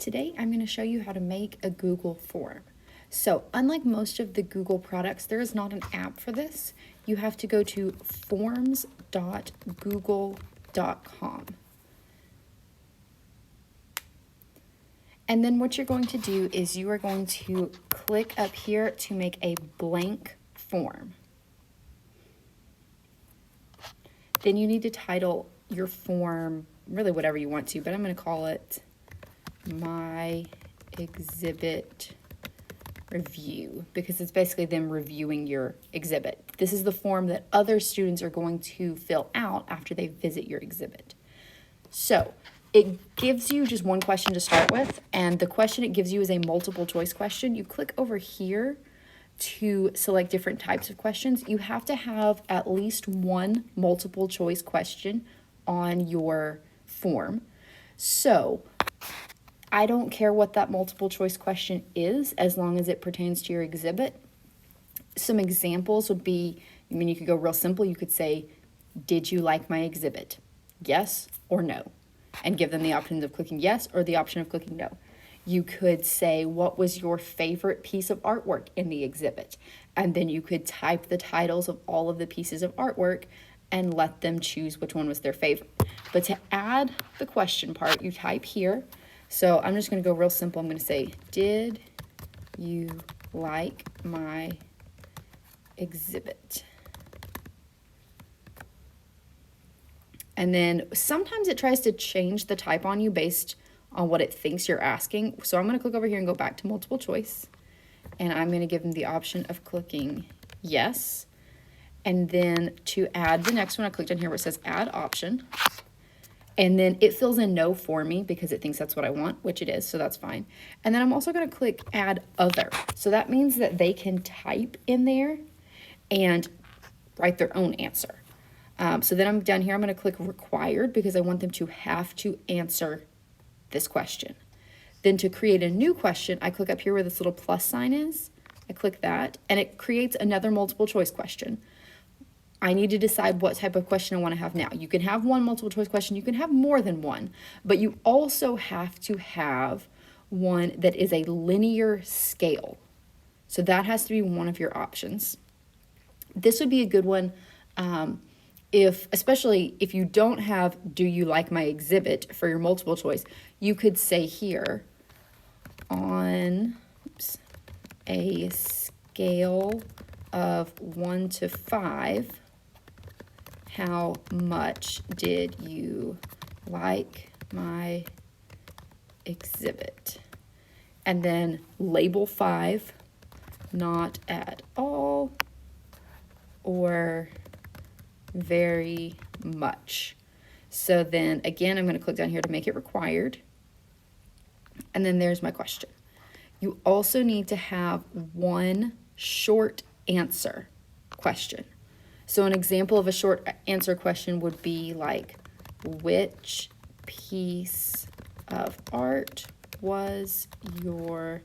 Today I'm going to show you how to make a Google form. So unlike most of the Google products, there is not an app for this. You have to go to forms.google.com. And then what you're going to do is you are going to click up here to make a blank form. Then you need to title your form really whatever you want to, but I'm going to call it My Exhibit Review because it's basically them reviewing your exhibit. This is the form that other students are going to fill out after they visit your exhibit. So it gives you just one question to start with, and the question it gives you is a multiple choice question. You click over here to select different types of questions. You have to have at least one multiple choice question on your form. So I don't care what that multiple choice question is as long as it pertains to your exhibit. Some examples would be, you could go real simple. You could say, did you like my exhibit? Yes or no? And give them the options of clicking yes or the option of clicking no. You could say, what was your favorite piece of artwork in the exhibit? And then you could type the titles of all of the pieces of artwork and let them choose which one was their favorite. But to add the question part, you type here. So I'm just going to go real simple. I'm going to say, did you like my exhibit? And then sometimes it tries to change the type on you based on what it thinks you're asking. So I'm going to click over here and go back to multiple choice. And I'm going to give them the option of clicking yes. And then to add the next one, I clicked on here where it says add option. And then it fills in no for me because it thinks that's what I want, which it is, so that's fine. And then I'm also going to click add other. So that means that they can type in there and write their own answer. So then I'm down here, I'm going to click required because I want them to have to answer this question. Then to create a new question, I click up here where this little plus sign is. I click that and it creates another multiple choice question. I need to decide what type of question I want to have now. You can have one multiple choice question, you can have more than one, but you also have to have one that is a linear scale. So that has to be one of your options. This would be a good one especially if you don't have do you like my exhibit for your multiple choice. You could say here on a scale of 1 to 5, how much did you like my exhibit? And then label 5, not at all, or very much. So then again, I'm going to click down here to make it required. And then there's my question. You also need to have one short answer question. So an example of a short answer question would be like, which piece of art was your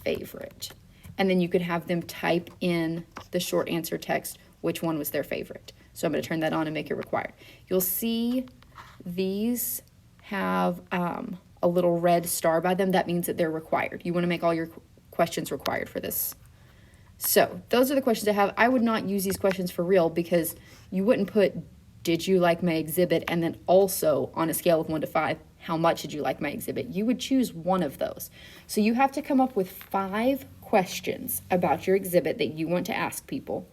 favorite? And then you could have them type in the short answer text which one was their favorite. So I'm going to turn that on and make it required. You'll see these have a little red star by them. That means that they're required. You want to make all your questions required for this. So those are the questions I have. I would not use these questions for real because you wouldn't put, did you like my exhibit? And then also on a scale of 1 to 5, how much did you like my exhibit? You would choose one of those. So you have to come up with 5 questions about your exhibit that you want to ask people.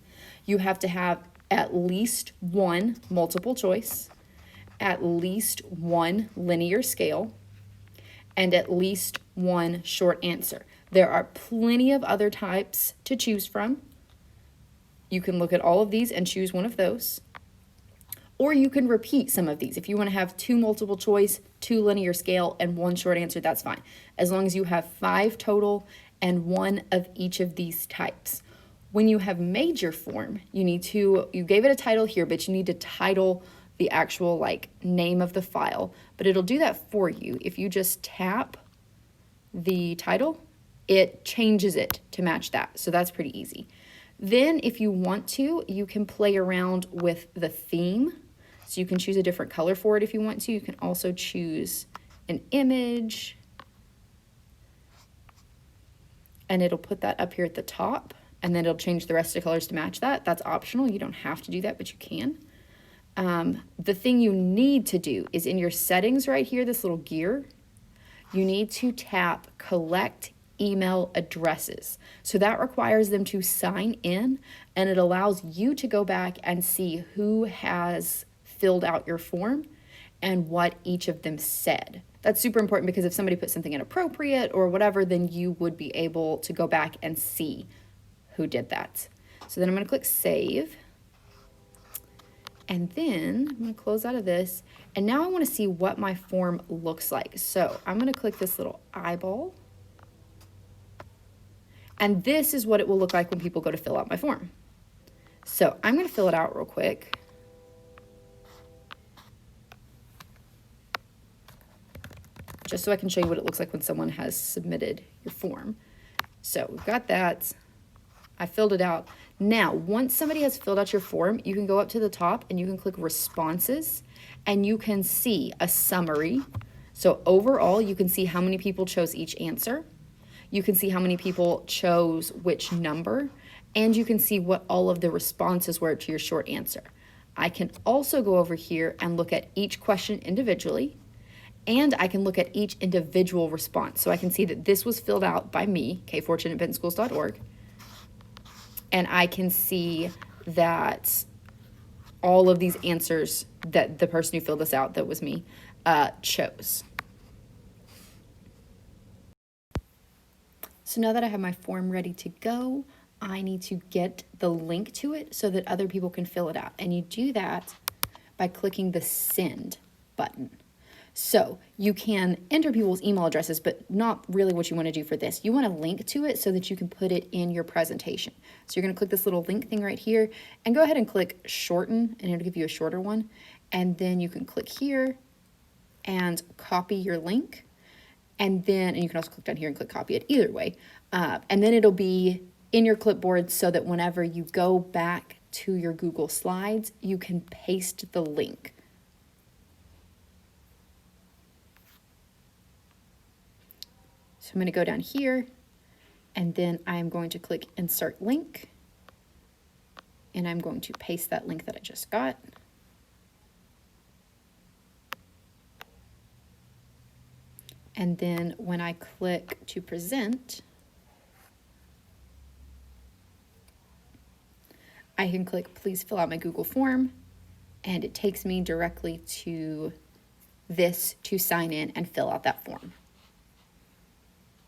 You have to have at least one multiple choice, at least one linear scale, and at least one short answer. There are plenty of other types to choose from. You can look at all of these and choose one of those. Or you can repeat some of these. If you want to have 2 multiple choice, 2 linear scale, and 1 short answer, that's fine. As long as you have 5 total and 1 of each of these types. When you have major form, you gave it a title here, but you need to title the actual name of the file. But it'll do that for you. If you just tap the title, it changes it to match that. So that's pretty easy. Then if you want to, you can play around with the theme. So you can choose a different color for it if you want to. You can also choose an image. and it'll put that up here at the top, and then it'll change the rest of the colors to match that. That's optional. You don't have to do that, but you can. The thing you need to do is in your settings right here, this little gear, you need to tap collect email addresses. So that requires them to sign in, and it allows you to go back and see who has filled out your form and what each of them said. That's super important because if somebody put something inappropriate or whatever, then you would be able to go back and see who did that. So then I'm going to click save. And then I'm going to close out of this. And now I want to see what my form looks like. So I'm going to click this little eyeball. And this is what it will look like when people go to fill out my form. So I'm going to fill it out real quick. Just so I can show you what it looks like when someone has submitted your form. So we've got that. I filled it out. Now, once somebody has filled out your form, you can go up to the top and you can click responses, and you can see a summary. So overall, you can see how many people chose each answer. You can see how many people chose which number, and you can see what all of the responses were to your short answer. I can also go over here and look at each question individually, and I can look at each individual response. So I can see that this was filled out by me, kfortune@bentonschools.org. And I can see that all of these answers that the person who filled this out, that was me, chose. So now that I have my form ready to go, I need to get the link to it so that other people can fill it out. And you do that by clicking the send button. So you can enter people's email addresses, but not really what you want to do for this. You want to link to it so that you can put it in your presentation. So you're going to click this little link thing right here and go ahead and click shorten, and it'll give you a shorter one. And then you can click here and copy your link. And you can also click down here and click copy it either way. And then it'll be in your clipboard so that whenever you go back to your Google Slides, you can paste the link. So I'm going to go down here, and then I'm going to click insert link, and I'm going to paste that link that I just got. And then when I click to present, I can click please fill out my Google form, and it takes me directly to this to sign in and fill out that form.